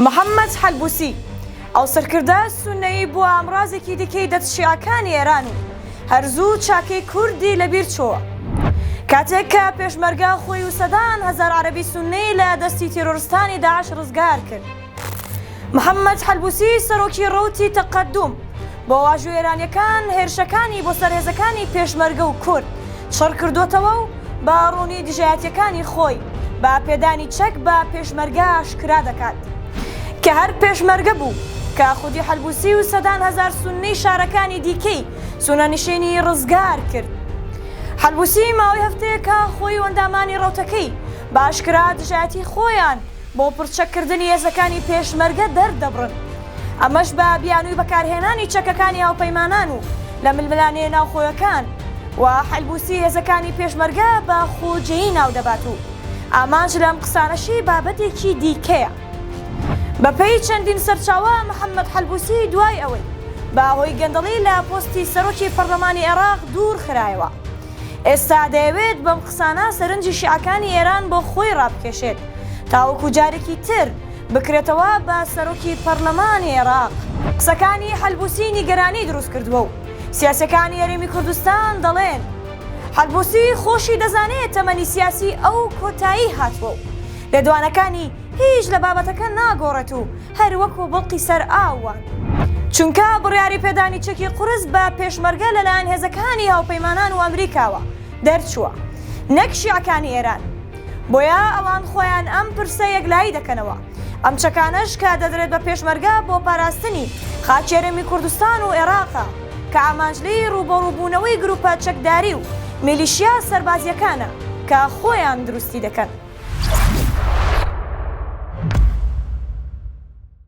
محەممەد حەلبوسی ئەو سەرکردە سونەیی بووە ئامڕازێکی دیکەی دەستشیعەکانی ئێران و هەرزوو چاکەی کوردی لەبیر چۆوە کاتێک کە پێشمەرگە خۆی و سەدان هەزار عەرەبی سوننی لە دەستی تیرۆریستانی داعش ڕزگار کرد. محەممەد حەلبوسی سەرۆکی ڕەوتی تەقەدوم بۆ واژووی ئێرانیەکان هێرشەکانی بۆ سەرهێزەکانی پێشمەرگە و کورد شەڕ کردوتەوە و بە ڕوونی دژایەتیەکانی خۆی با پێدانی چەک بە پێشمەرگە ئاشکرا دەکات کە هەر پێشمەرگە بوو کە خودی حەلبوسی و سەدان هەزار سوننی شارەکانی دیکەی سونەنشینی ڕزگار کرد. حەلبوسی ماوەی هەفتەیەکە خۆی و ئەندامانی ڕەوتەکەی بە ئاشکرا دژایەتی خۆیان بۆ پڕچەکردنی هێزەکانی پێشمەرگە دەردەبڕن، ئەمەش بە بیانووی بەکارهێنانی چەکەکانی هاوپەیمانان و لە ململانەیە ناوخۆیەکان و حەلبوسی هێزەکانی پێشمەرگە بە خۆجێیی ناو دەبات و ئامانج لەم قسانەشی بابەتێکی دیکەیە. بەپێی چەندین سەرچاوە محەممەد حەلبوسی دوای ئەوەی بە هۆی گەندەڵی لە پۆستی سەرۆکی پەرلەمانی عێراق دوور خرایەوە، ئێستا دەیەوێت بەم قسانە سەرنجی شیعەکانی ئێران بۆ خۆی ڕابکێشێت تاوەکو جارێکی تر بکرێتەوە بە سەرۆکی پەرلەمانی عێراق. قسەکانی حەلبوسی نیگەرانی دروست کردووە و سیاسەکانی هەرێمی کوردستان دەڵێن حەلبوسی خۆشی دەزانێت تەمەنی سیاسی ئەو کۆتایی هاتووە و لە دوانەکانی هیچ لە بابەتەکە ناگۆڕێت و هەر وەکو بڵقی سەر ئاوان، چونکە بڕیاری پێدانی چەکی قورس بە پێشمەرگە لەلایەن هێزەکانی هاوپەیمانان و ئەمریکاوە دەرچووە نەک شیعەکانی ئێران، بۆیە ئەوان خۆیان ئەم پرسە یەکلایی دەکەنەوە. ئەم چەکانەش کە دەدرێت بە پێشمەرگە بۆ پاراستنی خاکی هەرێمی کوردستان و عێراقە کە ئامانجلەی ڕووبەڕووبوونەوەی گروپە چەکداری و میلیشیا سەربازیەکانە کە خۆیان دروستی دەکەن.